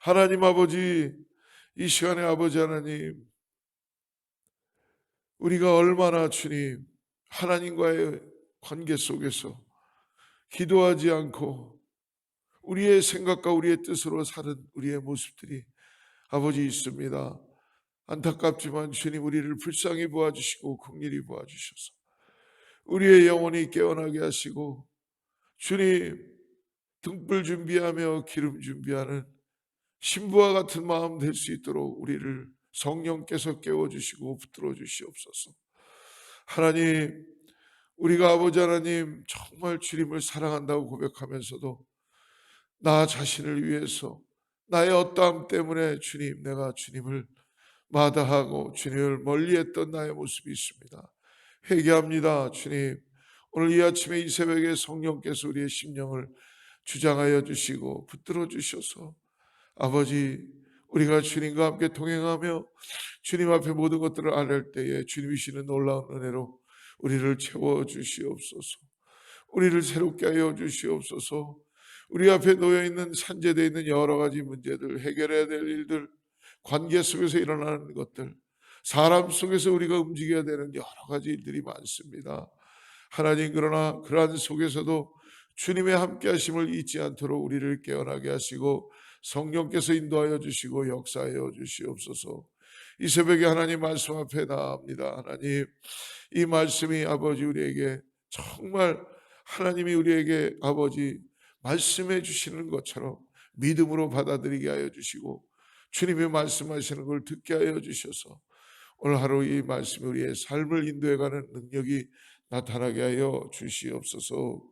하나님 아버지, 이 시간에 아버지 하나님, 우리가 얼마나 주님 하나님과의 관계 속에서 기도하지 않고 우리의 생각과 우리의 뜻으로 사는 우리의 모습들이 아버지 있습니다. 안타깝지만 주님 우리를 불쌍히 보아주시고 긍휼히 보아주셔서 우리의 영혼이 깨어나게 하시고 주님 등불 준비하며 기름 준비하는 신부와 같은 마음 될 수 있도록 우리를 성령께서 깨워주시고 붙들어 주시옵소서. 하나님, 우리가 아버지 하나님 정말 주님을 사랑한다고 고백하면서도 나 자신을 위해서 나의 어떠함 때문에 주님, 내가 주님을 마다하고 주님을 멀리했던 나의 모습이 있습니다. 회개합니다. 주님, 오늘 이 아침에 이 새벽에 성령께서 우리의 심령을 주장하여 주시고 붙들어 주셔서 아버지, 우리가 주님과 함께 동행하며 주님 앞에 모든 것들을 아뢰 때에 주님이 주시는 놀라운 은혜로 우리를 채워 주시옵소서. 우리를 새롭게 하여 주시옵소서. 우리 앞에 놓여 있는 산재되어 있는 여러 가지 문제들, 해결해야 될 일들, 관계 속에서 일어나는 것들, 사람 속에서 우리가 움직여야 되는 여러 가지 일들이 많습니다. 하나님, 그러나 그러한 속에서도 주님의 함께 하심을 잊지 않도록 우리를 깨어나게 하시고 성령께서 인도하여 주시고 역사하여 주시옵소서. 이 새벽에 하나님 말씀 앞에 나옵니다. 하나님, 이 말씀이 아버지 우리에게 정말 하나님이 우리에게 아버지 말씀해 주시는 것처럼 믿음으로 받아들이게 하여 주시고 주님이 말씀하시는 걸 듣게 하여 주셔서 오늘 하루 이 말씀이 우리의 삶을 인도해가는 능력이 나타나게 하여 주시옵소서.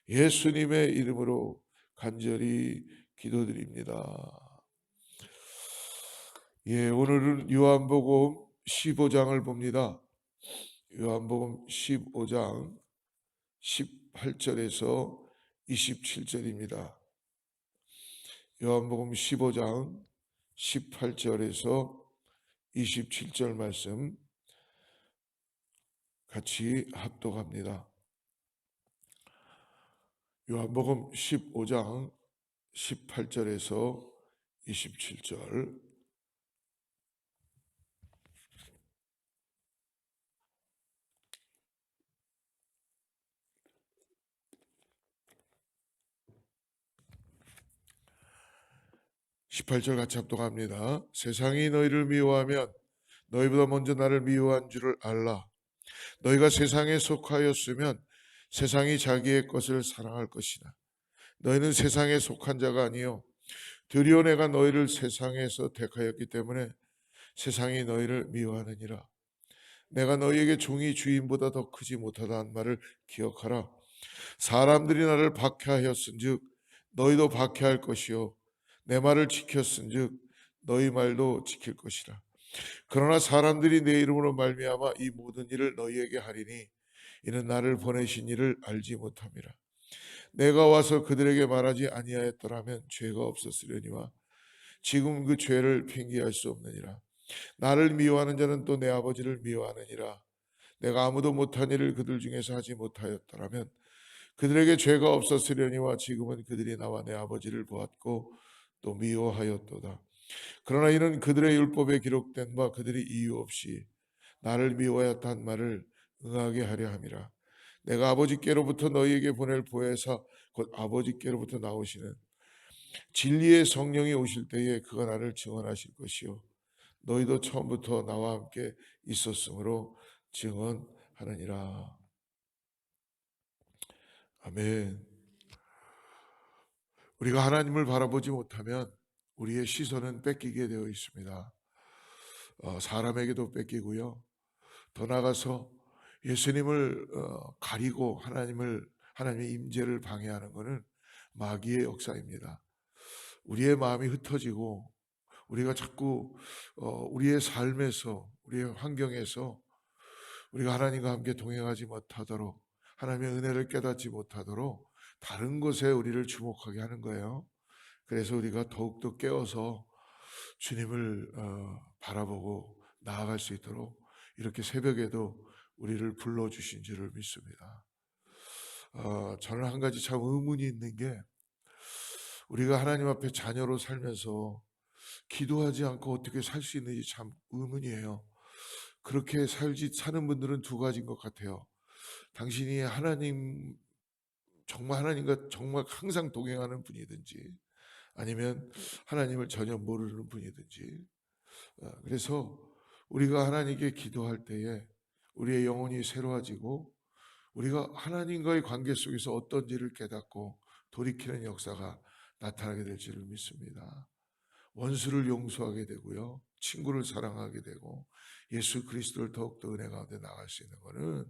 예수님의 이름으로 간절히 기도드립니다. 예, 오늘은 요한복음 15장을 봅니다. 요한복음 15장 18절에서 27절입니다. 요한복음 15장 18절에서 27절 말씀 같이 합독합니다. 요한복음 15장 18절에서 27절 18절 같이 합독합니다. 세상이 너희를 미워하면 너희보다 먼저 나를 미워한 줄을 알라. 너희가 세상에 속하였으면 세상이 자기의 것을 사랑할 것이나 너희는 세상에 속한 자가 아니요 드리오 내가 너희를 세상에서 택하였기 때문에 세상이 너희를 미워하느니라. 내가 너희에게 종이 주인보다 더 크지 못하다는 말을 기억하라. 사람들이 나를 박해하였은즉 너희도 박해할 것이요 내 말을 지켰은즉 너희 말도 지킬 것이라. 그러나 사람들이 내 이름으로 말미암아 이 모든 일을 너희에게 하리니 이는 나를 보내신 이를 알지 못함이라. 내가 와서 그들에게 말하지 아니하였더라면 죄가 없었으려니와 지금 그 죄를 핑계할 수 없느니라. 나를 미워하는 자는 또 내 아버지를 미워하느니라. 내가 아무도 못한 일을 그들 중에서 하지 못하였더라면 그들에게 죄가 없었으려니와 지금은 그들이 나와 내 아버지를 보았고 또 미워하였도다. 그러나 이는 그들의 율법에 기록된 바 그들이 이유 없이 나를 미워하였다는 말을 응하게 하려 함이라. 내가 아버지께로부터 너희에게 보낼 보혜사 곧 아버지께로부터 나오시는 진리의 성령이 오실 때에 그가 나를 증언하실 것이요 너희도 처음부터 나와 함께 있었으므로 증언하느니라. 아멘. 우리가 하나님을 바라보지 못하면 우리의 시선은 뺏기게 되어 있습니다. 사람에게도 뺏기고요. 더 나아가서 예수님을 가리고 하나님의 임재를 방해하는 것은 마귀의 역사입니다. 우리의 마음이 흩어지고 우리가 자꾸 우리의 삶에서 우리의 환경에서 우리가 하나님과 함께 동행하지 못하도록 하나님의 은혜를 깨닫지 못하도록 다른 것에 우리를 주목하게 하는 거예요. 그래서 우리가 더욱더 깨어서 주님을 바라보고 나아갈 수 있도록 이렇게 새벽에도 우리를 불러주신 줄을 믿습니다. 저는 한 가지 참 의문이 있는 게 우리가 하나님 앞에 자녀로 살면서 기도하지 않고 어떻게 살 수 있는지 참 의문이에요. 그렇게 사는 분들은 두 가지인 것 같아요. 당신이 하나님, 정말 하나님과 정말 항상 동행하는 분이든지, 아니면 하나님을 전혀 모르는 분이든지. 그래서 우리가 하나님께 기도할 때에 우리의 영혼이 새로워지고, 우리가 하나님과의 관계 속에서 어떤지를 깨닫고 돌이키는 역사가 나타나게 될 줄을 믿습니다. 원수를 용서하게 되고요, 친구를 사랑하게 되고, 예수 그리스도를 더욱더 은혜 가운데 나갈 수 있는 것은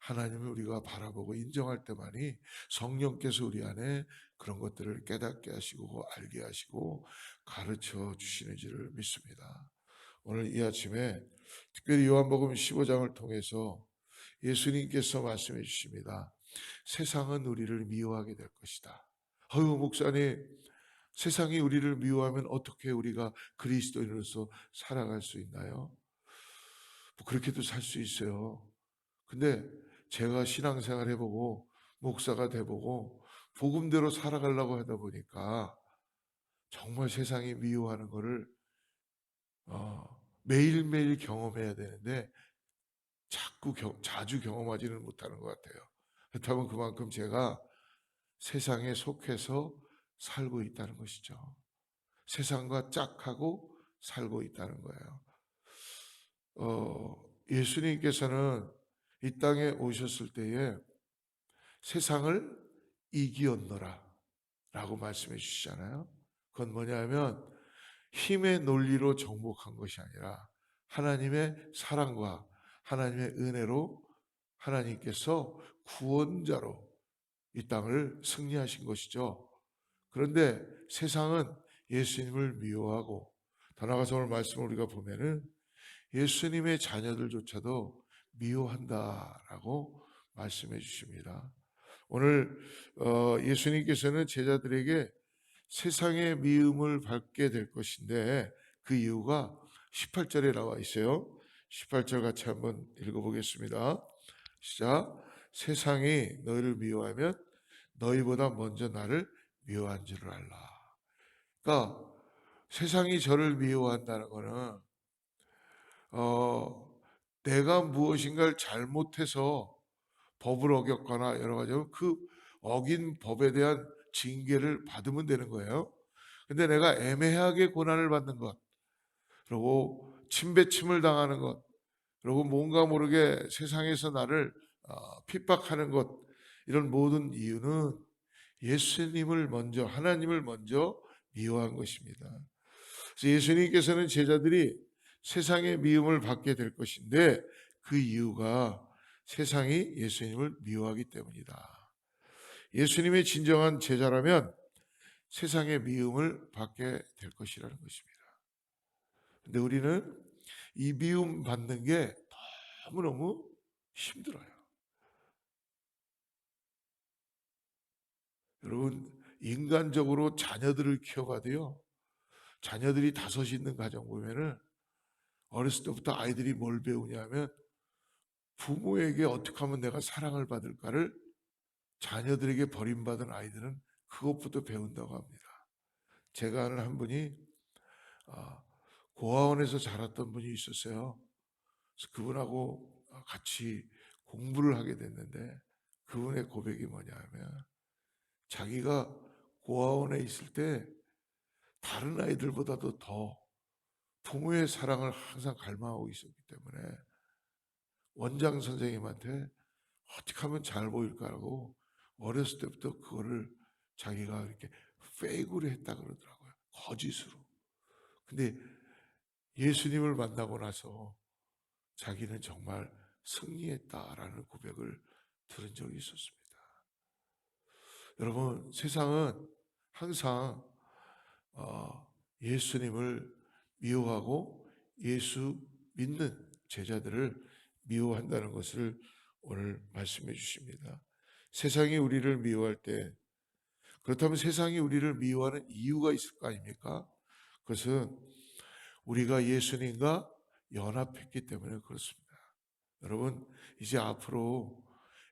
하나님을 우리가 바라보고 인정할 때만이 성령께서 우리 안에 그런 것들을 깨닫게 하시고 알게 하시고 가르쳐 주시는 줄을 믿습니다. 오늘 이 아침에 특별히 요한복음 15장을 통해서 예수님께서 말씀해 주십니다. 세상은 우리를 미워하게 될 것이다. 어유 목사님, 세상이 우리를 미워하면 어떻게 우리가 그리스도인으로서 살아갈 수 있나요? 뭐 그렇게도 살 수 있어요. 근데 제가 신앙생활 해보고 목사가 돼보고 복음대로 살아가려고 하다 보니까 정말 세상이 미워하는 거를 매일매일 경험해야 되는데 자주 경험하지는 못하는 것 같아요. 그렇다면 그만큼 제가 세상에 속해서 살고 있다는 것이죠. 세상과 짝하고 살고 있다는 거예요. 예수님께서는 이 땅에 오셨을 때에 세상을 이기었노라 라고 말씀해 주시잖아요. 그건 뭐냐면 힘의 논리로 정복한 것이 아니라 하나님의 사랑과 하나님의 은혜로 하나님께서 구원자로 이 땅을 승리하신 것이죠. 그런데 세상은 예수님을 미워하고, 더 나아가서 오늘 말씀을 우리가 보면은 예수님의 자녀들조차도 미워한다라고 말씀해 주십니다. 오늘 예수님께서는 제자들에게 세상의 미움을 받게 될 것인데, 그 이유가 18절에 나와 있어요. 18절 같이 한번 읽어보겠습니다. 시작. 세상이 너희를 미워하면 너희보다 먼저 나를 미워한 줄을 알라. 그러니까 세상이 저를 미워한다는 것은 내가 무엇인가를 잘못해서 법을 어겼거나 여러 가지 그 어긴 법에 대한 징계를 받으면 되는 거예요. 근데 내가 애매하게 고난을 받는 것, 그리고 침배침을 당하는 것, 그리고 뭔가 모르게 세상에서 나를 핍박하는 것, 이런 모든 이유는 예수님을 먼저, 하나님을 먼저 미워한 것입니다. 그래서 예수님께서는 제자들이 세상의 미움을 받게 될 것인데, 그 이유가 세상이 예수님을 미워하기 때문이다. 예수님의 진정한 제자라면 세상의 미움을 받게 될 것이라는 것입니다. 근데 우리는 이 미움 받는 게 너무너무 힘들어요. 여러분, 인간적으로 자녀들을 키워가도요, 자녀들이 5 있는 가정 보면은 어렸을 때부터 아이들이 뭘 배우냐면 부모에게 어떻게 하면 내가 사랑을 받을까를 자녀들에게 버림받은 아이들은 그것부터 배운다고 합니다. 제가 아는 한 분이 고아원에서 자랐던 분이 있었어요. 그래서 그분하고 같이 공부를 하게 됐는데, 그분의 고백이 뭐냐면 자기가 고아원에 있을 때 다른 아이들보다도 더 부모의 사랑을 항상 갈망하고 있었기 때문에 원장 선생님한테 어떻게 하면 잘 보일까라고 어렸을 때부터 그거를 자기가 이렇게 페이크로 했다 그러더라고요. 거짓으로. 근데 예수님을 만나고 나서 자기는 정말 승리했다라는 고백을 들은 적이 있었습니다. 여러분, 세상은 항상 예수님을 미워하고 예수 믿는 제자들을 미워한다는 것을 오늘 말씀해 주십니다. 세상이 우리를 미워할 때, 그렇다면 세상이 우리를 미워하는 이유가 있을 거 아닙니까? 그것은 우리가 예수님과 연합했기 때문에 그렇습니다. 여러분, 이제 앞으로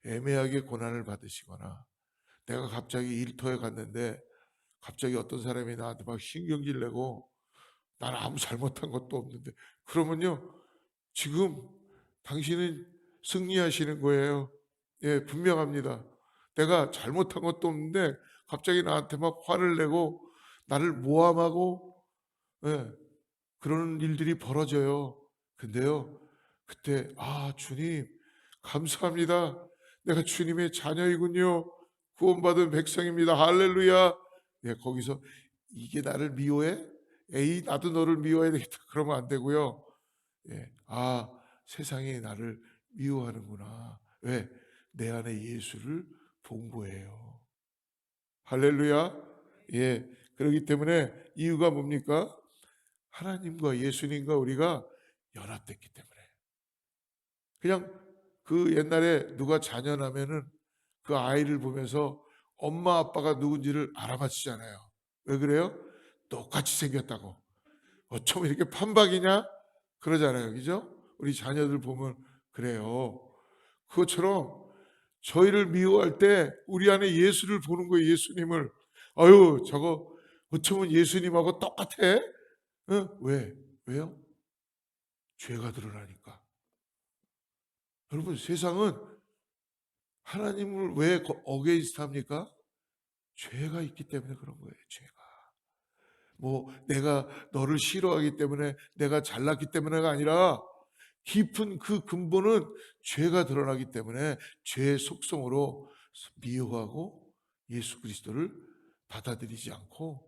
애매하게 고난을 받으시거나, 내가 갑자기 일터에 갔는데 갑자기 어떤 사람이 나한테 막 신경질 내고 나는 아무 잘못한 것도 없는데. 그러면요, 지금 당신은 승리하시는 거예요. 예, 분명합니다. 내가 잘못한 것도 없는데 갑자기 나한테 막 화를 내고 나를 모함하고, 예, 그러는 일들이 벌어져요. 근데요, 그때 주님 감사합니다. 내가 주님의 자녀이군요. 구원받은 백성입니다. 할렐루야. 예, 거기서 이게 나를 미워해? 에이, 나도 너를 미워해야 되겠다. 그러면 안 되고요. 예, 세상이 나를 미워하는구나. 왜? 내 안에 예수를 본 거예요. 할렐루야. 예, 그렇기 때문에 이유가 뭡니까? 하나님과 예수님과 우리가 연합됐기 때문에. 그냥 그 옛날에 누가 자녀나면은 그 아이를 보면서 엄마 아빠가 누군지를 알아맞히잖아요. 왜 그래요? 똑같이 생겼다고. 어쩜 이렇게 판박이냐? 그러잖아요. 그죠? 우리 자녀들 보면 그래요. 그것처럼 저희를 미워할 때 우리 안에 예수를 보는 거예요. 예수님을. 아유, 저거 어쩌면 예수님하고 똑같아? 응? 왜? 왜요? 죄가 드러나니까. 여러분, 세상은 하나님을 왜 어게인스트 합니까? 죄가 있기 때문에 그런 거예요. 죄가. 뭐 내가 너를 싫어하기 때문에, 내가 잘났기 때문에가 아니라 깊은 그 근본은 죄가 드러나기 때문에 죄의 속성으로 미워하고 예수 그리스도를 받아들이지 않고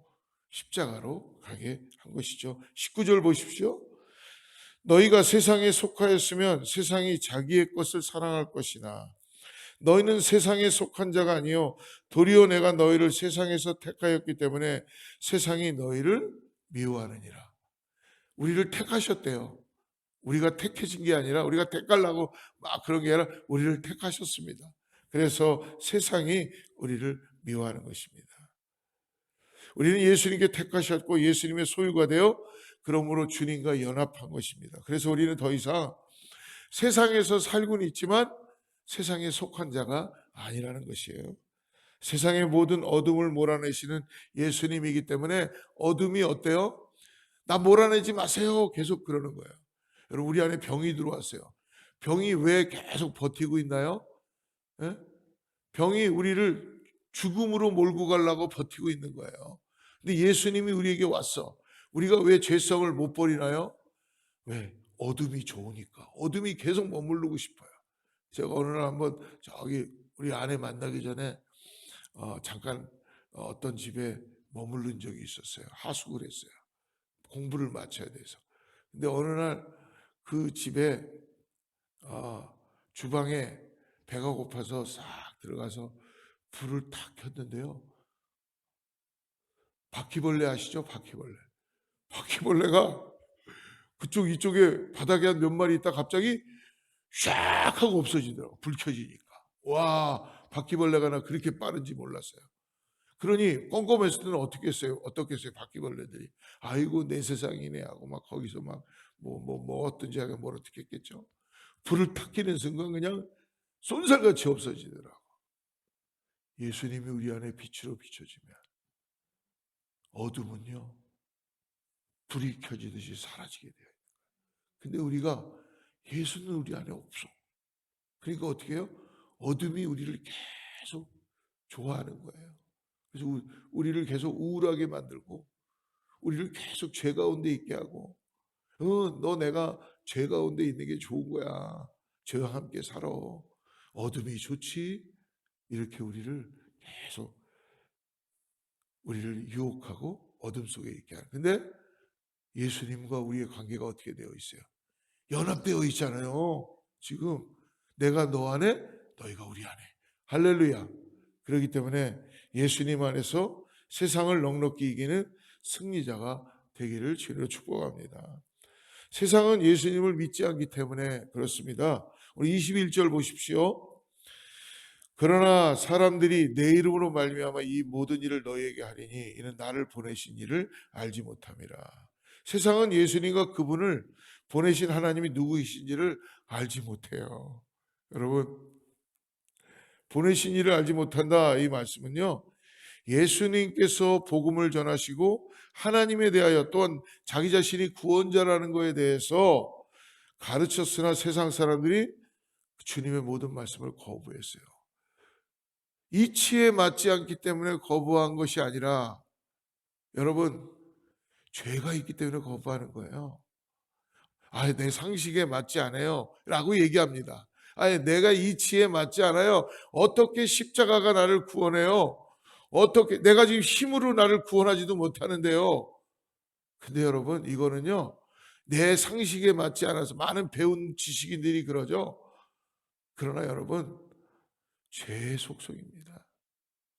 십자가로 가게 한 것이죠. 19절 보십시오. 너희가 세상에 속하였으면 세상이 자기의 것을 사랑할 것이나 너희는 세상에 속한 자가 아니요 도리어 내가 너희를 세상에서 택하였기 때문에 세상이 너희를 미워하느니라. 우리를 택하셨대요. 우리가 택해진 게 아니라, 우리가 택하려고 막 그런 게 아니라 우리를 택하셨습니다. 그래서 세상이 우리를 미워하는 것입니다. 우리는 예수님께 택하셨고 예수님의 소유가 되어 그러므로 주님과 연합한 것입니다. 그래서 우리는 더 이상 세상에서 살고는 있지만 세상에 속한 자가 아니라는 것이에요. 세상의 모든 어둠을 몰아내시는 예수님이기 때문에 어둠이 어때요? 나 몰아내지 마세요. 계속 그러는 거예요. 여러분, 우리 안에 병이 들어왔어요. 병이 왜 계속 버티고 있나요? 예? 병이 우리를 죽음으로 몰고 가려고 버티고 있는 거예요. 근데 예수님이 우리에게 왔어. 우리가 왜 죄성을 못 버리나요? 왜? 어둠이 좋으니까. 어둠이 계속 머무르고 싶어요. 제가 어느 날 한번 저기 우리 아내 만나기 전에 잠깐 어떤 집에 머무른 적이 있었어요. 하숙을 했어요. 공부를 마쳐야 돼서. 근데 어느 날 그 집에 주방에 배가 고파서 싹 들어가서 불을 탁 켰는데요. 바퀴벌레 아시죠? 바퀴벌레. 바퀴벌레가 그쪽 이쪽에 바닥에 한 몇 마리 있다 갑자기 샥 하고 없어지더라고. 불 켜지니까. 와, 바퀴벌레가 나 그렇게 빠른지 몰랐어요. 그러니 꼼꼼했을 때는 어떻게 했어요? 어떻게 했어요? 바퀴벌레들이. 아이고 내 세상이네 하고 막 거기서 막 뭐 어떤지 하게 뭘 어떻게 했겠죠? 불을 탁 켜는 순간 그냥 쏜살같이 없어지더라고. 예수님이 우리 안에 빛으로 비춰지면 어둠은요 불이 켜지듯이 사라지게 돼요. 근데 우리가 예수는 우리 안에 없어. 그러니까 어떻게 해요? 어둠이 우리를 계속 좋아하는 거예요. 그래서 우리를 계속 우울하게 만들고 우리를 계속 죄 가운데 있게 하고 너 내가 죄 가운데 있는 게 좋은 거야. 죄와 함께 살아. 어둠이 좋지. 이렇게 계속 우리를 유혹하고 어둠 속에 있게 하는. 근데 예수님과 우리의 관계가 어떻게 되어 있어요? 연합되어 있잖아요. 지금 내가 너 안에 너희가 우리 안에. 할렐루야. 그렇기 때문에 예수님 안에서 세상을 넉넉히 이기는 승리자가 되기를 주로 축복합니다. 세상은 예수님을 믿지 않기 때문에 그렇습니다. 우리 21절 보십시오. 그러나 사람들이 내 이름으로 말미암아 이 모든 일을 너희에게 하리니 이는 나를 보내신 이를 알지 못함이라. 세상은 예수님과 그분을 보내신 하나님이 누구이신지를 알지 못해요. 여러분, 보내신 이를 알지 못한다 이 말씀은요 예수님께서 복음을 전하시고 하나님에 대하여 또한 자기 자신이 구원자라는 것에 대해서 가르쳤으나 세상 사람들이 주님의 모든 말씀을 거부했어요. 이치에 맞지 않기 때문에 거부한 것이 아니라 여러분, 죄가 있기 때문에 거부하는 거예요. 내 상식에 맞지 않아요 라고 얘기합니다. 내가 이치에 맞지 않아요. 어떻게 십자가가 나를 구원해요? 어떻게 내가 지금 힘으로 나를 구원하지도 못하는데요. 근데 여러분, 이거는요, 내 상식에 맞지 않아서 많은 배운 지식인들이 그러죠. 그러나 여러분, 죄의 속성입니다.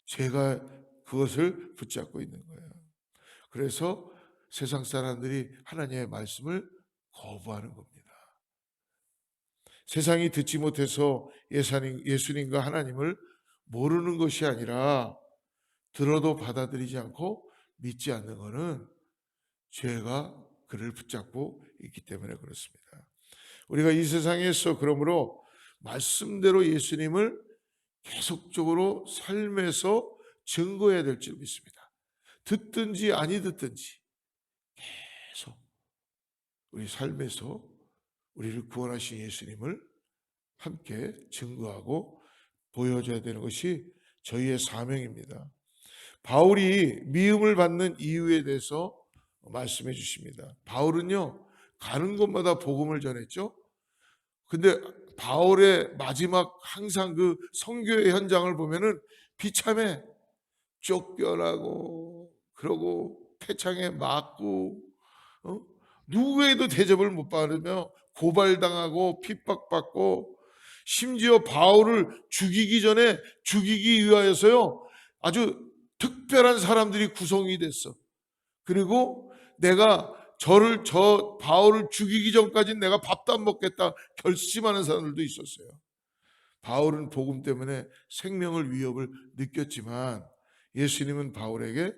죄가 그것을 붙잡고 있는 거예요. 그래서 세상 사람들이 하나님의 말씀을 거부하는 겁니다. 세상이 듣지 못해서 예수님과 하나님을 모르는 것이 아니라 들어도 받아들이지 않고 믿지 않는 것은 죄가 그를 붙잡고 있기 때문에 그렇습니다. 우리가 이 세상에서 그러므로 말씀대로 예수님을 계속적으로 삶에서 증거해야 될 줄 믿습니다. 듣든지 아니 듣든지 계속 우리 삶에서 우리를 구원하신 예수님을 함께 증거하고 보여줘야 되는 것이 저희의 사명입니다. 바울이 미움을 받는 이유에 대해서 말씀해 주십니다. 바울은요, 가는 곳마다 복음을 전했죠. 근데 바울의 마지막 항상 그 선교의 현장을 보면은 비참해. 쫓겨나고 그러고 패창에 맞고 누구에도 대접을 못 받으며 고발당하고 핍박받고 심지어 바울을 죽이기 전에 죽이기 위하여서요 아주 특별한 사람들이 구성이 됐어. 그리고 내가 저 바울을 죽이기 전까지는 내가 밥도 안 먹겠다 결심하는 사람들도 있었어요. 바울은 복음 때문에 생명을 위협을 느꼈지만 예수님은 바울에게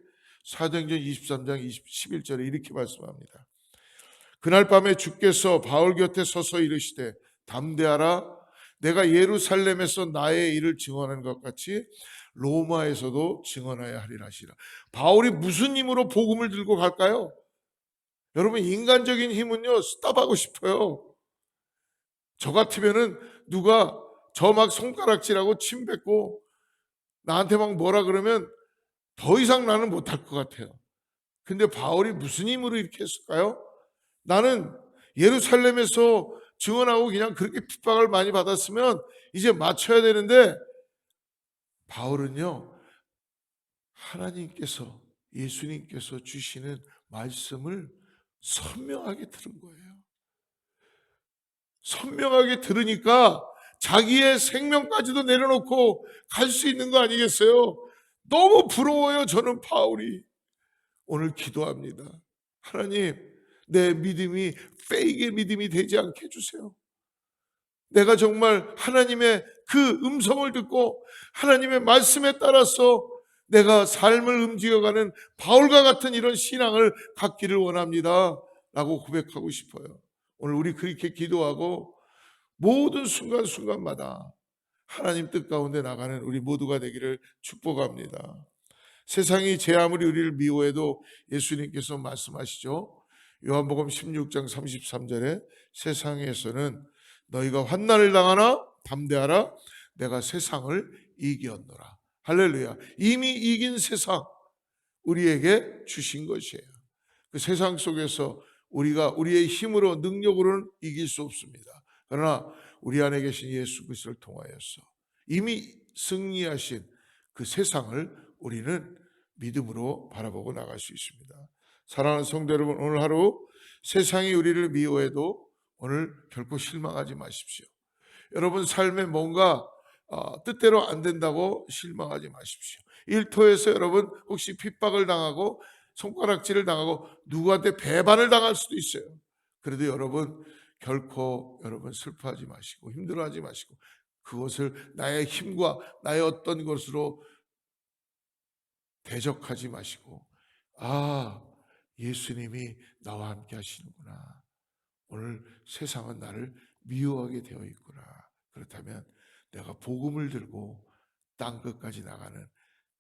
사도행전 23장 11절에 이렇게 말씀합니다. 그날 밤에 주께서 바울 곁에 서서 이르시되 담대하라 내가 예루살렘에서 나의 일을 증언하는 것 같이 로마에서도 증언하여야 하리라 하시라. 바울이 무슨 힘으로 복음을 들고 갈까요? 여러분, 인간적인 힘은요 스탑하고 싶어요. 저 같으면은 누가 저 막 손가락질하고 침 뱉고 나한테 막 뭐라 그러면 더 이상 나는 못할 것 같아요. 근데 바울이 무슨 힘으로 이렇게 했을까요? 나는 예루살렘에서 증언하고 그냥 그렇게 핍박을 많이 받았으면 이제 맞춰야 되는데 바울은요 하나님께서 예수님께서 주시는 말씀을 선명하게 들은 거예요. 선명하게 들으니까 자기의 생명까지도 내려놓고 갈 수 있는 거 아니겠어요? 너무 부러워요. 저는 바울이. 오늘 기도합니다. 하나님, 내 믿음이 페이크의 믿음이 되지 않게 해주세요. 내가 정말 하나님의 그 음성을 듣고 하나님의 말씀에 따라서 내가 삶을 움직여가는 바울과 같은 이런 신앙을 갖기를 원합니다 라고 고백하고 싶어요. 오늘 우리 그렇게 기도하고 모든 순간순간마다 하나님 뜻 가운데 나가는 우리 모두가 되기를 축복합니다. 세상이 제 아무리 우리를 미워해도 예수님께서 말씀하시죠. 요한복음 16장 33절에 세상에서는 너희가 환난을 당하나 담대하라 내가 세상을 이겼노라. 할렐루야. 이미 이긴 세상 우리에게 주신 것이에요. 그 세상 속에서 우리가 우리의 힘으로 능력으로는 이길 수 없습니다. 그러나 우리 안에 계신 예수 그리스도를 통하여서 이미 승리하신 그 세상을 우리는 믿음으로 바라보고 나갈 수 있습니다. 사랑하는 성도 여러분, 오늘 하루 세상이 우리를 미워해도 오늘 결코 실망하지 마십시오. 여러분 삶에 뭔가 뜻대로 안 된다고 실망하지 마십시오. 일터에서 여러분 혹시 핍박을 당하고 손가락질을 당하고 누구한테 배반을 당할 수도 있어요. 그래도 여러분 결코 여러분 슬퍼하지 마시고 힘들어하지 마시고 그것을 나의 힘과 나의 어떤 것으로 대적하지 마시고 예수님이 나와 함께 하시는구나. 오늘 세상은 나를 미워하게 되어 있구나. 그렇다면 내가 복음을 들고 땅 끝까지 나가는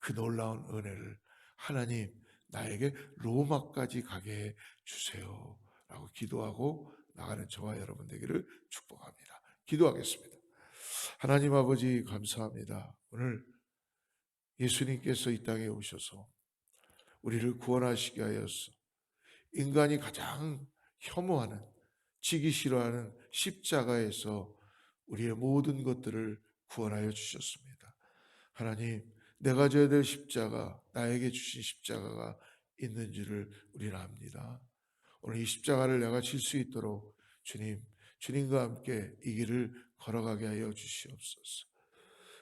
그 놀라운 은혜를 하나님 나에게 로마까지 가게 해 주세요 라고 기도하고 나가는 저와 여러분 되기를 축복합니다. 기도하겠습니다. 하나님 아버지 감사합니다. 오늘 예수님께서 이 땅에 오셔서 우리를 구원하시게 하여서 인간이 가장 혐오하는, 지기 싫어하는 십자가에서 우리의 모든 것들을 구원하여 주셨습니다. 하나님, 내가 져야 될 십자가, 나에게 주신 십자가가 있는 줄을 우리는 압니다. 오늘 이 십자가를 내가 질 수 있도록 주님과 함께 이 길을 걸어가게 하여 주시옵소서.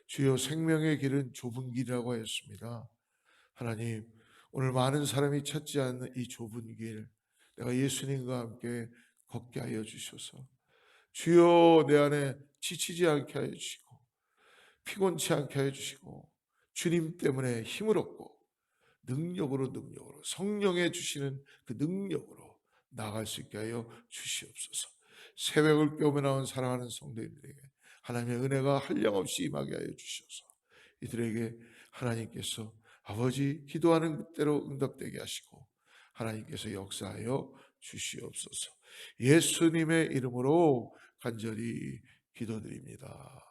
주여, 생명의 길은 좁은 길이라고 하였습니다. 하나님, 오늘 많은 사람이 찾지 않는 이 좁은 길, 내가 예수님과 함께 걷게 하여 주셔서 주여, 내 안에 지치지 않게 하여 주시고 피곤치 않게 하여 주시고 주님 때문에 힘을 얻고 능력으로 성령의 주시는 그 능력으로 나아갈 수 있게 하여 주시옵소서. 새벽을 깨우며 나온 사랑하는 성도님들에게 하나님의 은혜가 한량없이 임하게 하여 주셔서 이들에게 하나님께서 아버지 기도하는 그대로 응답되게 하시고 하나님께서 역사하여 주시옵소서. 예수님의 이름으로 간절히 기도드립니다.